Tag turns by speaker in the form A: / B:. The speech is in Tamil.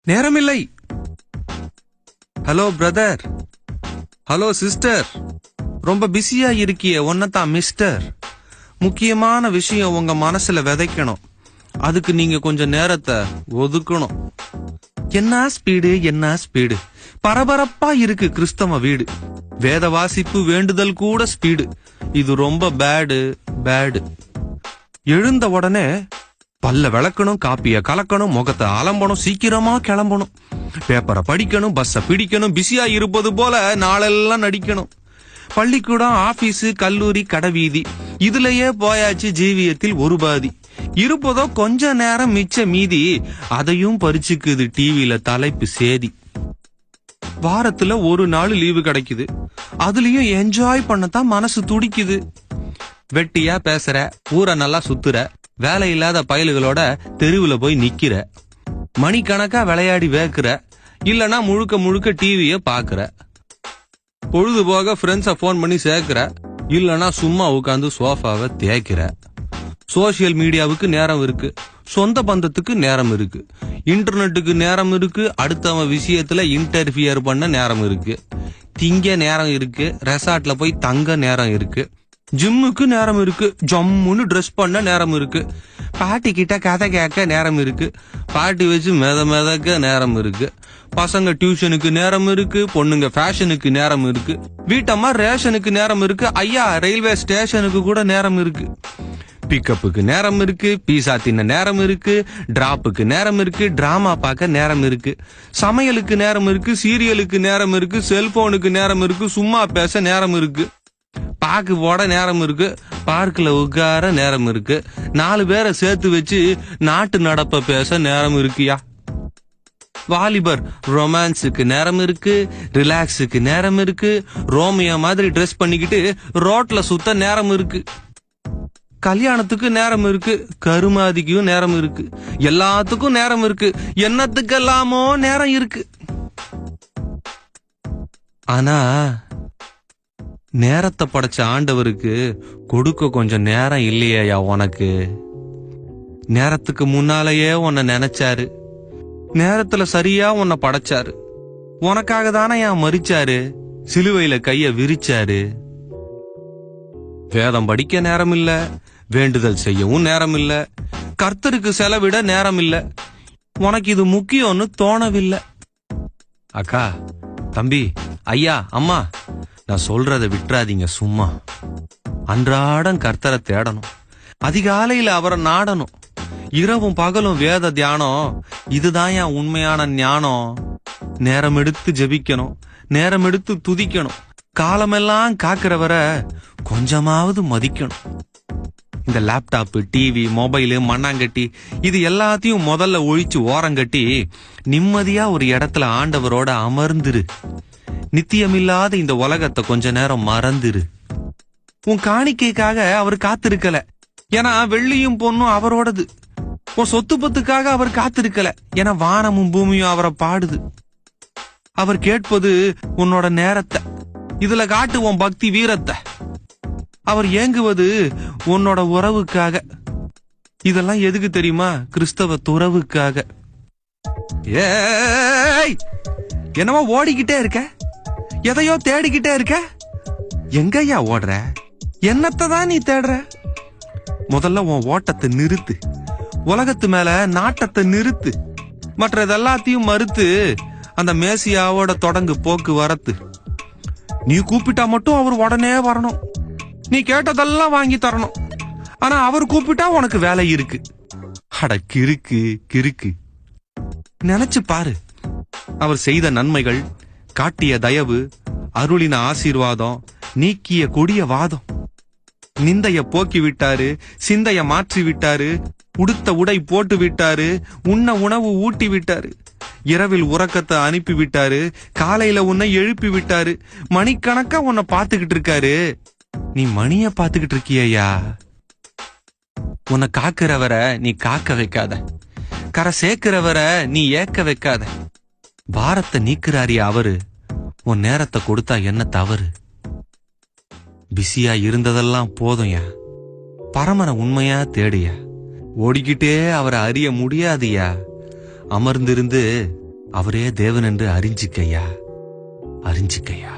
A: நேரமில்லை. ஹலோ பிரதர், ஹலோ சிஸ்டர், ரொம்ப பிஸியா இருக்கிய ஒன்னதான் மிஸ்டர். முக்கியமான விஷயம் உங்க மனசுல விதைக்கணும். அதுக்கு நீங்க கொஞ்சம் நேரத்தை ஒதுக்கணும். என்ன ஸ்பீடு, என்ன ஸ்பீடு, பரபரப்பா இருக்கு கிறிஸ்தவ வீடு. வேத வாசிப்பு வேண்டுதல் கூட ஸ்பீடு. இது ரொம்ப பேடு பேடு. எழுந்த உடனே பல்ல விளக்கணும், காப்பிய கலக்கணும், முகத்தை அலம்பணும், சீக்கிரமா கிளம்பணும், பேப்பரை படிக்கணும், பஸ்ஸ பிடிக்கணும், பிஸியா இருப்பது போல நாளெல்லாம் நடிக்கணும். பள்ளிக்கூடம், ஆபீஸ், கல்லூரி, கடைவீதி, இதுலயே போயாச்சு ஜீவியத்தில் ஒரு பாதி. இருப்பதோ கொஞ்ச நேரம் மிச்ச மீதி, அதையும் பறிச்சுக்குது டிவியில தலைப்பு சேதி. வாரத்துல ஒரு நாள் லீவு கிடைக்குது, அதுலயும் என்ஜாய் பண்ணத்தான் மனசு துடிக்குது. வெட்டியா பேசுற, ஊரை நல்லா சுத்துற, வேலை இல்லாத பயல்களோட தெருவுல போய் நிக்கிற, மணிக்கணக்கா விளையாடி வேக்குற, இல்லனா முழுக்க முழுக்க டிவிய பாக்குற, பொழுதுபோக ஃப்ரெண்ட்ஸ போன் பண்ணி சேர்க்கிற, இல்லனா சும்மா உட்காந்து சோஃபாவை தேய்க்கிற. சோசியல் மீடியாவுக்கு நேரம் இருக்கு, சொந்த பந்தத்துக்கு நேரம் இருக்கு, இன்டர்நெட்டுக்கு நேரம் இருக்கு, அடுத்தவன் விஷயத்துல இன்டர்ஃபியர் பண்ண நேரம் இருக்கு, திங்க நேரம் இருக்கு, ரெசார்ட்ல போய் தங்க நேரம் இருக்கு, ஜிம்முக்கு நேரம் இருக்கு, ஜம்முன்னு ட்ரெஸ் பண்ண நேரம் இருக்கு, பாட்டி கிட்ட கதை கேட்க நேரம் இருக்கு, பாட்டி வச்சு மிதக்க நேரம் இருக்கு, பசங்க டியூஷனுக்கு நேரம் இருக்கு, பொண்ணுங்க ஃபேஷனுக்கு நேரம் இருக்கு, வீட்டம்மா ரேஷனுக்கு நேரம் இருக்கு, ஐயா ரயில்வே ஸ்டேஷனுக்கு கூட நேரம் இருக்கு, பிக்கப்புக்கு நேரம் இருக்கு, பீஸா தின்ன நேரம் இருக்கு, டிராப்புக்கு நேரம் இருக்கு, டிராமா பார்க்க நேரம் இருக்கு, சமையலுக்கு நேரம் இருக்கு, சீரியலுக்கு நேரம் இருக்கு, செல்போனுக்கு நேரம் இருக்கு, சும்மா பேச நேரம் இருக்கு, பாக்கு போட நேரம் இருக்கு, பார்க்ல உட்கார நேரம் இருக்கு, 4 பேரை சேர்த்து வச்சு நாட்டு நடப்ப பேச நேரம் இருக்குயா. வாலிபர் ரொமான்ஸுக்கு நேரம் இருக்கு, ரிலாக்ஸுக்கு நேரம் இருக்கு, ரோமியோ மாதிரி ட்ரெஸ் பண்ணிக்கிட்டு ரோட்ல சுத்த நேரம் இருக்கு, கல்யாணத்துக்கு நேரம் இருக்கு, கருமாதிக்கும் நேரம் இருக்கு, எல்லாத்துக்கும் நேரம் இருக்கு, என்னத்துக்கெல்லாமோ நேரம் இருக்கு. ஆனா நேரத்தை படைச்ச ஆண்டவருக்கு கொடுக்க கொஞ்சம் நேரம் இல்லையா உனக்கு? நேரத்துக்கு முன்னாலேயே உன்னை நினைச்சாரு, நேரத்துல சரியா உன்னை படைச்சாரு, உனக்காக தானே ஏன் மரிச்சாரு, சிலுவையில கைய விரிச்சாரு. வேதம் படிக்க நேரம் இல்ல, வேண்டுதல் செய்யவும் நேரம் இல்ல, கர்த்தருக்கு செலவிட நேரம் இல்ல, உனக்கு இது முக்கியம்னு தோணவில்லை. அக்கா, தம்பி, ஐயா, அம்மா, நான் சொல்றத விட்டுறாதீங்க சும்மா. அன்றாடம் கர்த்தரை தேடணும், அதிகாலையில அவரை நாடணும், இரவும் பகலும் வேத தியானம், இதுதான் என் உண்மையான ஞானம். நேரம் எடுத்து ஜெபிக்கணும், நேரம் எடுத்து துதிக்கணும், காலமெல்லாம் காக்கிறவரை கொஞ்சமாவது மதிக்கணும். இந்த லேப்டாப், டிவி, மொபைலு, மண்ணாங்கட்டி, இது எல்லாத்தையும் முதல்ல ஒழிச்சு ஓரங்கட்டி நிம்மதியா ஒரு இடத்துல ஆண்டவரோட அமர்ந்துரு. நித்தியமில்லாத இந்த உலகத்தை கொஞ்ச நேரம் மறந்துரு. உன் காணிக்கைக்காக அவர் காத்திருக்கல, ஏன்னா வெள்ளியும் பொண்ணும் அவரோடது. உன் சொத்து பத்துக்காக அவர் காத்திருக்கல, ஏன்னா வானமும் பூமியும் அவரை பாடுது. அவர் கேட்பது உன்னோட நேரத்தை, இதுல காட்டு உன் பக்தி வீரத்தை. அவர் ஏங்குவது உன்னோட உறவுக்காக. இதெல்லாம் எதுக்கு தெரியுமா? கிறிஸ்தவ துறவுக்காக. ஏய், என்னவோ ஓடிக்கிட்டே இருக்க, எதையோ தேடிக்கிட்டே இருக்க, எங்கய்யா ஓடுற? என்னத்தை தான் நீ தேடுற? முதல்ல உன் ஓட்டத்தை நிறுத்து, உலகத்து மேல நாட்டத்தை நிறுத்து, மற்ற எல்லாத்தையும் மறுத்து அந்த மேசியாவோட தொடங்கு போக்கு வரத்து. நீ கூப்பிட்டா மட்டும் அவர் உடனே வரணும், நீ கேட்டதெல்லாம் வாங்கி தரணும். ஆனா அவர் கூப்பிட்டா உனக்கு வேலை இருக்கு. அட கிறுக்கு கிறுக்கு, நினைச்சு பாரு. அவர் செய்த நன்மைகள், காட்டிய தயவு, அருளின ஆசீர்வாதம், நீக்கிய கொடிய வாதம். நிந்தைய போக்கி விட்டாரு, சிந்தைய மாற்றி விட்டாரு, உடுத்த உடை போட்டு விட்டாரு, உண்ண உணவு ஊட்டி விட்டாரு, இரவில் உறக்கத்தை அனுப்பி விட்டாரு, காலையில உன்னை எழுப்பி விட்டாரு, மணிக்கணக்கா உன்னை பாத்துக்கிட்டு இருக்காரு. நீ மணிய பாத்துக்கிட்டு இருக்கியா? உன்னை காக்கிறவரை நீ காக்க வைக்காத, கரை சேர்க்கிறவரை நீ ஏக்க வைக்காத. பாரத்தை நீக்கிறாரியா அவரு, உன் நேரத்தை கொடுத்தா என்ன தவறு? பிஸியா இருந்ததெல்லாம் போதும்யா, பரமன உண்மையா தேடியா. ஓடிக்கிட்டே அவரை அறிய முடியாதுயா. அமர்ந்திருந்து அவரே தேவன் என்று அறிஞ்சிக்கையா அறிஞ்சிக்கையா.